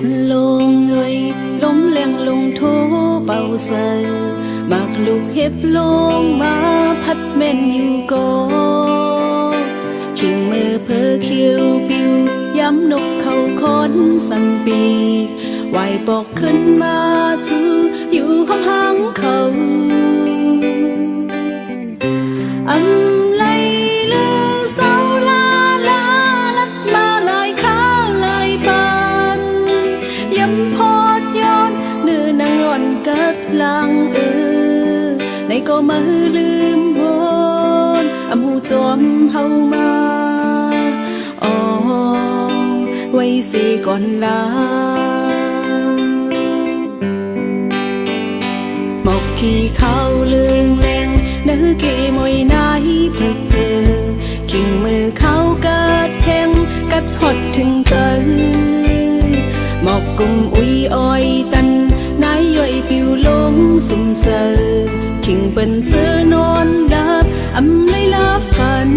นลงเงยล้มแรงลงโถเป่าเสยมากลูกเห็บลงมาพัดแม่นอยู่ก่อขิงมือเพอเขียวปิวย้ำนกเขาคอนสันปีกไหวปอกขึ้นมาจื้ออยู่ห้องหางเขาอำไลเลือเศร้าลาลาลัดมาลายข้าวลายปานย้ำพอดย้อนเนื้อนางอ่อนกัดลังในก็มาลืมวนอำหูจอมเฮามาอ๋อไว้สิก่อนลาหมอกขี้ข้าวเลืองแรงเนื้อเกมวยนายเพื่อเพื่อขิงมือเขากัดแห้งกัดหดถึงเจอหมอกกุมอุ้ยอ้อยตันนายย่อยปิวลงสุ่มเจอขิงเป็นเสือนอนดับอำไลลาฝัน